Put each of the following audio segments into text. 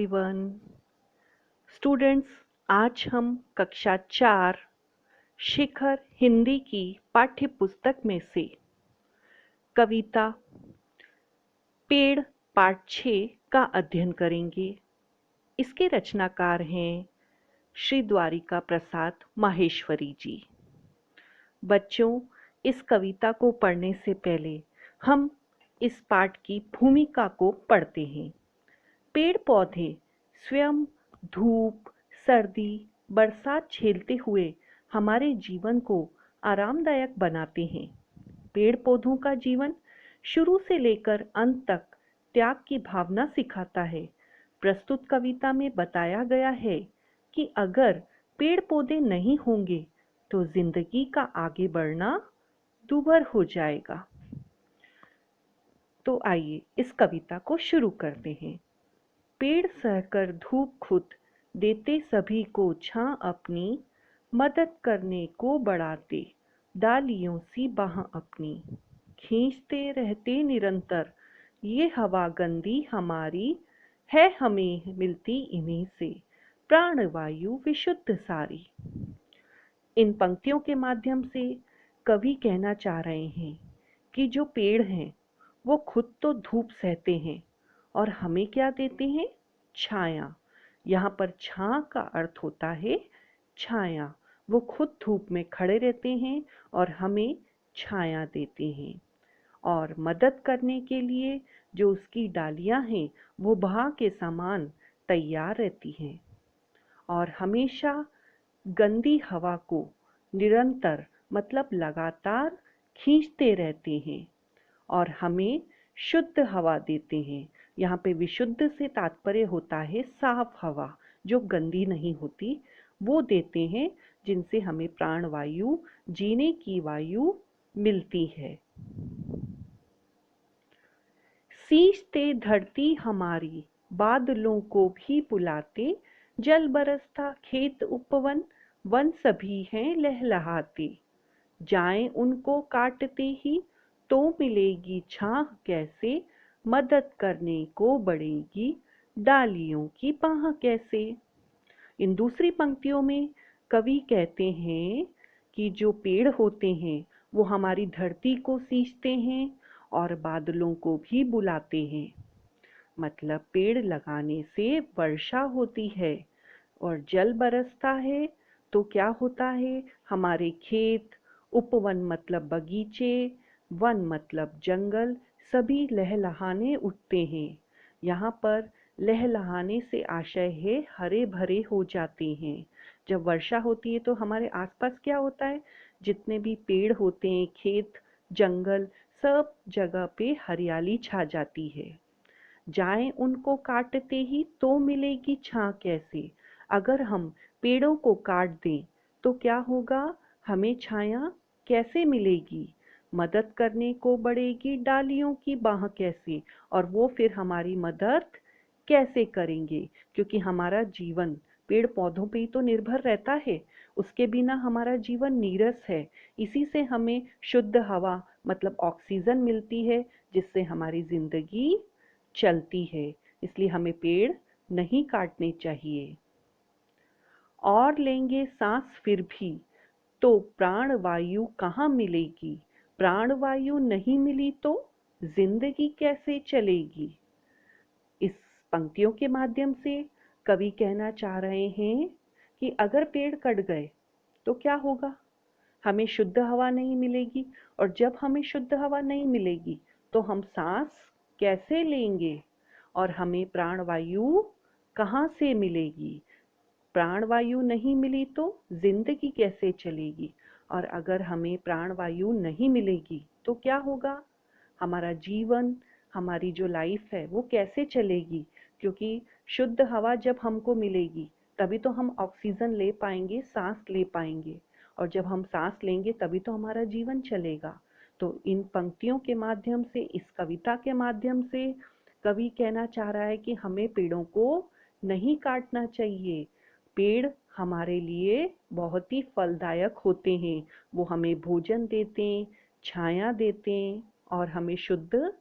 Everyone. Students, आज हम कक्षा 4 शिखर हिंदी की पाठ्य पुस्तक में से कविता पेड़ पाठ 6 का अध्ययन करेंगे। इसके रचनाकार हैं श्री द्वारिका प्रसाद माहेश्वरी जी। बच्चों, इस कविता को पढ़ने से पहले हम इस पाठ की भूमिका को पढ़ते हैं। पेड़ पौधे स्वयं धूप, सर्दी, बरसात झेलते हुए हमारे जीवन को आरामदायक बनाते हैं। पेड़ पौधों का जीवन शुरू से लेकर अंत तक त्याग की भावना सिखाता है। प्रस्तुत कविता में बताया गया है कि अगर पेड़ पौधे नहीं होंगे तो जिंदगी का आगे बढ़ना दूभर हो जाएगा। तो आइए इस कविता को शुरू करते हैं। पेड़ सहकर धूप खुद, देते सभी को छां अपनी, मदद करने को बढ़ाते डालियों सी बाह अपनी, खींचते रहते निरंतर ये हवा गंदी हमारी, है हमें मिलती इन्हीं से प्राणवायु विशुद्ध सारी। इन पंक्तियों के माध्यम से कवि कहना चाह रहे हैं कि जो पेड़ हैं वो खुद तो धूप सहते हैं और हमें क्या देते हैं? छाया। यहाँ पर छां का अर्थ होता है छाया। वो खुद धूप में खड़े रहते हैं और हमें छाया देते हैं। और मदद करने के लिए जो उसकी डालियां हैं वो बहा के समान तैयार रहती हैं और हमेशा गंदी हवा को निरंतर मतलब लगातार खींचते रहते हैं और हमें शुद्ध हवा देते हैं। यहाँ पे विशुद्ध से तात्पर्य होता है साफ हवा, जो गंदी नहीं होती, वो देते हैं, जिनसे हमें प्राणवायु, जीने की वायु मिलती है। सींचते धरती हमारी, बादलों को भी बुलाते, जल बरसता खेत उपवन, वन सभी हैं लहलहाते, जाएं उनको काटते ही तो मिलेगी छां कैसे, मदद करने को बढ़ेगी डालियों की बाह कैसे। इन दूसरी पंक्तियों में कवि कहते हैं कि जो पेड़ होते हैं वो हमारी धरती को सींचते हैं और बादलों को भी बुलाते हैं। मतलब पेड़ लगाने से वर्षा होती है और जल बरसता है तो क्या होता है? हमारे खेत, उपवन मतलब बगीचे, वन मतलब जंगल, सभी लहलहाने उठते हैं। यहाँ पर लहलहाने से आशय है हरे भरे हो जाते हैं। जब वर्षा होती है तो हमारे आसपास क्या होता है? जितने भी पेड़ होते हैं, खेत, जंगल, सब जगह पे हरियाली छा जाती है। जाएं उनको काटते ही तो मिलेगी छां कैसे। अगर हम पेड़ों को काट दें तो क्या होगा? हमें छाया कैसे मिलेगी? मदद करने को बढ़ेगी डालियों की बाह कैसे, और वो फिर हमारी मदद कैसे करेंगे? क्योंकि हमारा जीवन पेड़ पौधों पे ही तो निर्भर रहता है। उसके बिना हमारा जीवन नीरस है। इसी से हमें शुद्ध हवा मतलब ऑक्सीजन मिलती है, जिससे हमारी जिंदगी चलती है। इसलिए हमें पेड़ नहीं काटने चाहिए। और लेंगे सांस फिर भी तो प्राणवायु कहाँ मिलेगी? प्राणवायु नहीं मिली तो जिंदगी कैसे चलेगी? इस पंक्तियों के माध्यम से कवि कहना चाह रहे हैं कि अगर पेड़ कट गए तो क्या होगा? हमें शुद्ध हवा नहीं मिलेगी, और जब हमें शुद्ध हवा नहीं मिलेगी तो हम सांस कैसे लेंगे और हमें प्राणवायु कहाँ से मिलेगी? प्राणवायु नहीं मिली तो जिंदगी कैसे चलेगी? और अगर हमें प्राणवायु नहीं मिलेगी तो क्या होगा? हमारा जीवन, हमारी जो लाइफ है वो कैसे चलेगी? क्योंकि शुद्ध हवा जब हमको मिलेगी तभी तो हम ऑक्सीजन ले पाएंगे, सांस ले पाएंगे, और जब हम सांस लेंगे तभी तो हमारा जीवन चलेगा। तो इन पंक्तियों के माध्यम से, इस कविता के माध्यम से कवि कहना चाह रहा है कि हमें पेड़ों को नहीं काटना चाहिए। पेड़ हमारे लिए बहुत ही फलदायक होते हैं। वो हमें भोजन देते हैं, छाया देते हैं और हमें शुद्ध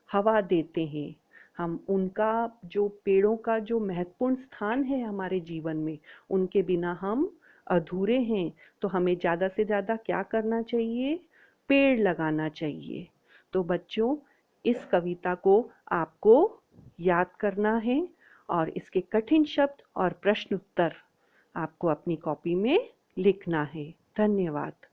हवा देते हैं। हम उनका जो पेड़ों का जो महत्वपूर्ण स्थान है हमारे जीवन में, उनके बिना हम अधूरे हैं। तो हमें ज़्यादा से ज़्यादा क्या करना चाहिए? पेड़ लगाना चाहिए। तो बच्चों, इस कविता को आपको याद करना है और इसके कठिन शब्द और प्रश्न उत्तर आपको अपनी कॉपी में लिखना है। धन्यवाद।